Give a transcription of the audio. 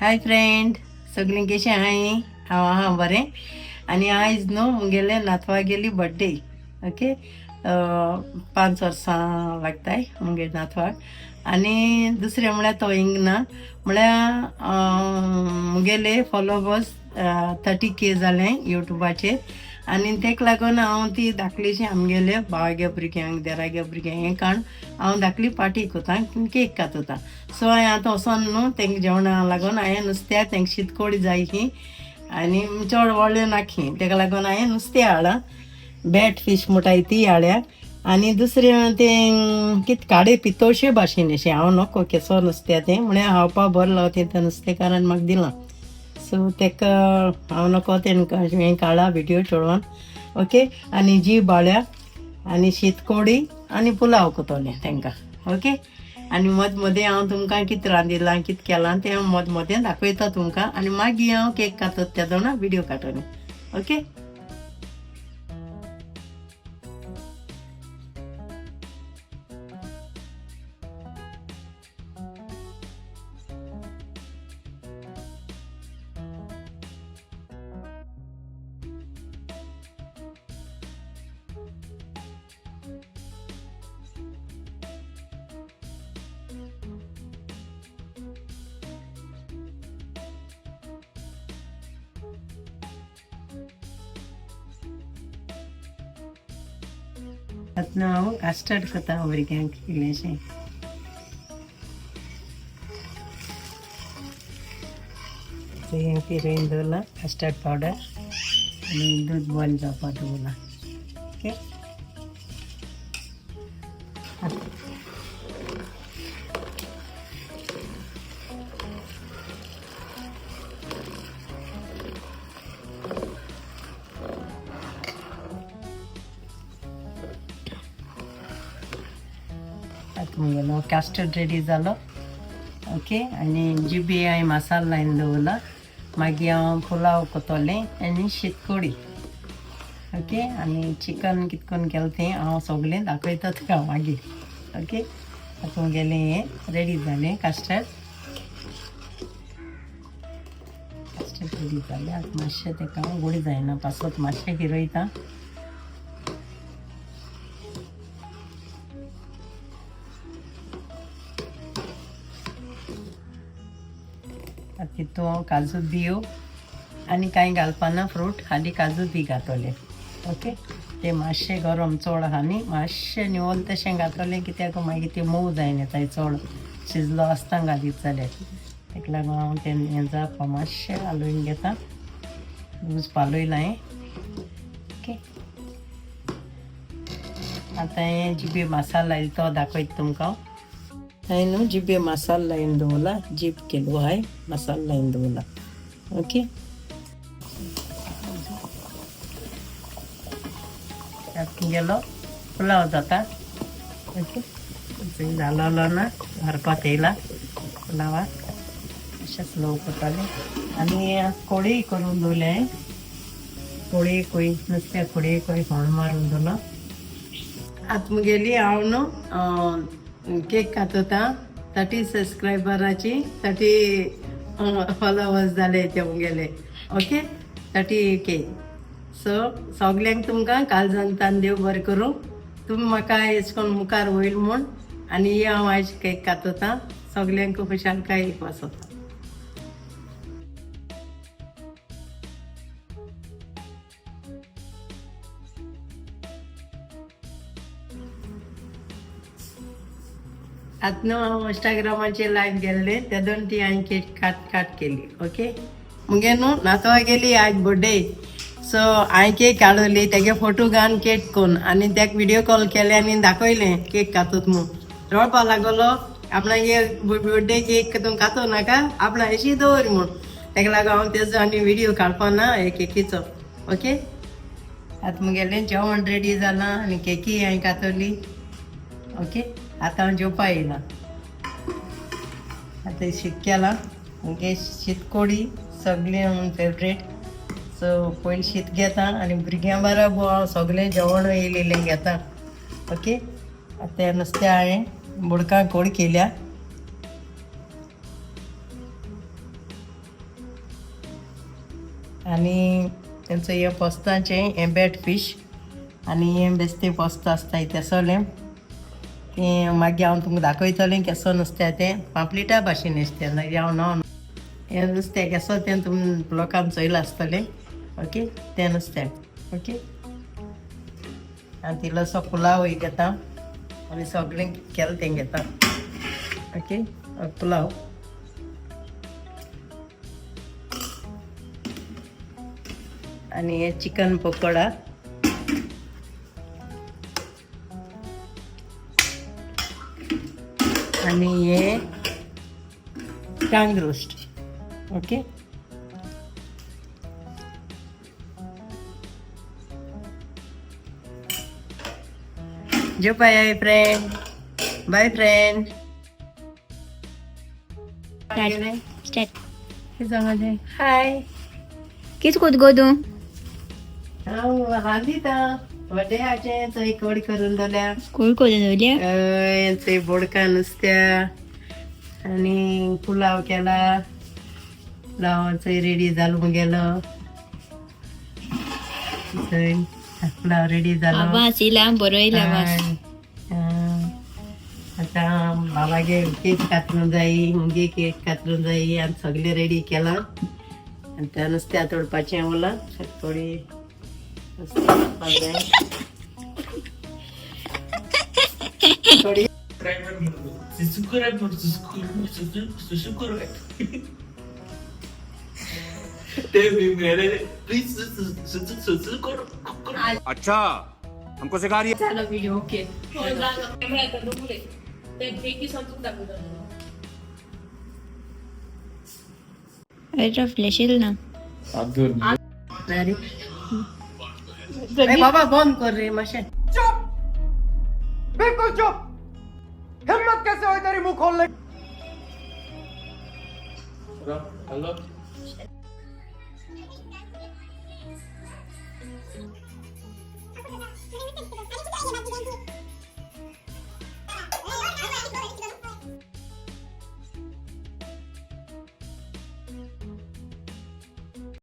Hi friend, सगळीं कशें आहाय? हांव आहा बरें. आनी आयज न्हू मुगेले नातवा गेली बर्थडे. ओके, 5 वर्सां लागताय मुगे नातवाक. आनी दुसरें म्हळ्यार तो हिंगना म्हळ्यार मुगेले फॉलोवर्स 30K जाले युट्यूबाचेर. आनी तेका लागून हांव ती धाकलीशी आमगेले भावागे भुरग्यांक देरागे भुरग्यांक हें काण हांव धाकली पार्टी कोता, केक कातोता. सो हांवें आतां वचोन न्हू तेंका जेवणा लागून हांवें नुस्त्या तेंका शीतकोडी जाय ही आनी चड व्हडलें नाखी, तेका लागून हांवें नुस्तें हाडलां. बॅट फीश म्हणटाय ती हाडल्या. आनी दुसरें तें कितें काडे पितोळशे भाशेन अशें हांव नको केसो नुस्तें तें म्हळ्यार हावपा बरो लावता तें नुस्तेकारान म्हाका दिलां. सो तेका हांव नको तेंका हें काडला व्हिडियो चोडवान. ओके, आनी जी बाळ्या आनी शीतकोडी आनी पुलाव कोतोलें तेंकां. ओके, आनी मदें हांव तुमकां कितें रांदिलां कितें केलां तें हांव मदें दाखयता तुमकां. आनी मागीर हांव केक कातत त्या दोना व्हिडियो काडटलें. ओके, आतां हांव कास्टर्ड करता भुरग्यांक इल्लेशें. तें पिरोवन दवरलां कास्टर्ड पावडर आनी दूद बॉयल जावपा दवरलां. ओके, आतां मुगेलो कास्टर्ड रेडी जालो. ओके, आनी जिबी हांवें मसालो लायन दवरला. मागीर हांव पुलाव कोतोलें आनी शीतकोडी. ओके, आनी चिकन कितें करून केलें तें हांव सगळें दाखयता तुका मागीर. ओके, आतां मुगेलें हें रेडी जालें कास्टर्ड रेडी जालें. आतां मातशें तेका गुडी जायना पासत मातशें गिरयता. तितू काजू बियो आनी कांय घालपाना फ्रूट, खाली काजू बी घातोले. ओके, ते मातशें गरम चड आहा न्ही, मातशें निवल तशें घातोलें कित्याक मागीर तें मोव जायना येताय चड शिजलो आसता घालीत जाल्यार. तेका लागून हांव तें हें जावपा मातशें हालोवन घेता. उज पालयलां हांवें. ओके, आतां हें जिबे मसालो लायला तो दाखयता तुमकां. हांवें न्हू जिबे मसालो लायन दवरला. जीब केलो हाय मसालो लायन दवरला. ओके, गेलो पुलाव जाता. ओके, जालो ना हरकत येयला पुलावाक. अशें स्लो करतालें. आनी कोळी करून दवरले हांवें. कोळी कोय नुस्त्या कोळी कोय फोंड मारून दवरलो. आतां मुगेली हांव न्हू केक कातोता. 30 सबस्क्रायबराची 30 फॉलोवर्स जाले ते मुगेले. Okay, 30K. सो सगल्यांक तुमकां काल सांगतान देव बरें करूं. तुमी म्हाका अशें करून मुखार वयल म्हूण. आनी ही हांव आयज केक कातोता. सगल्यांक खुशालकाय वाचोता. आतां न्हू हांव इंस्टाग्रामाचेर लायव्ह गेल्ले ते दोन ती हांवें केक काट केली. ओके, मुगे न्हू नातवा गेली आयज बर्थडे. सो हांवें केक काडली तेगे फोटो घालून केक कोन्न आनी तेका व्हिडियो कॉल केले आनी दाखयलें केक कातत म्हूण. रडपा लागलो आपणागे बर्थडे केक तूं कातो नाका आपणा अशी दवर म्हूण. तेका लागून हांव तेजो आनी व्हिडियो काडपाना हे केकीचो. ओके, आतां मुगेलें जेवण रेडी जालां आनी केकी हांवें कातली. ओके, आतां हांव जेवपा येयलां. आतां शीत केलां मुगे शीतकोडी सगळें फेवरेट. सो पयलीं शीत घेता आनी भुरग्यां बाराबर हांव सगळें जेवण येयलेलें घेता. ओके, आतां नुस्तें हांवें बुडकां कोड केल्या. आनी तेंचो हे पोस्तांचें हें बॅट फीश आनी हें बेस्तें पोस्त आसता तेसोलें तें मागीर हांव तुमकां दाखयतलें केसो नुस्तें तें पांपलेटा भाशेन नुस्तें मागीर हांव न्हू हें नुस्तें केसो तें तुम लोकांक चोयलां आसतलें ओके तें नुस्तें ओके आनी तिलोसो पुलाव घेता आनी सगळें केलें तें घेता ओके पुलाव आनी हे चिकन पकोडा आनी हे टांग रोस्ट ओके जो बाय फ्रेंड बाय फ्रेंड कितें सांगलें हाय कित कोत गो तूं हांव रांदिता वड्याचें थंय कडी करून दवरल्या कोण कोण दवरल्या थंय बोडका नुस्त्या आनी पुलाव केला पुलाव थंय रेडी जालो मुगेलो थंय पुलाव रेडी जालो आवाज येयला बरो येयला आवाज आतां बाबागे केक कातरूंक जायी मुगे केक कातरूंक जायी आनी सगळें रेडी केलां आनी त्या नुस्त्या तोडपाचें उरलां थोडी नुस्तें कापपाक जाय थोडी अच्छा हमको सिखा रही है व्हिडिओ ओके ते समजून दाखवतो अरे फ्लॅश येईल ना ए बाबा बंद कर रे मातशें चुप बिल्कुल चुप हिम्मत कैसे हुई तेरी मुंह खोलने हेलो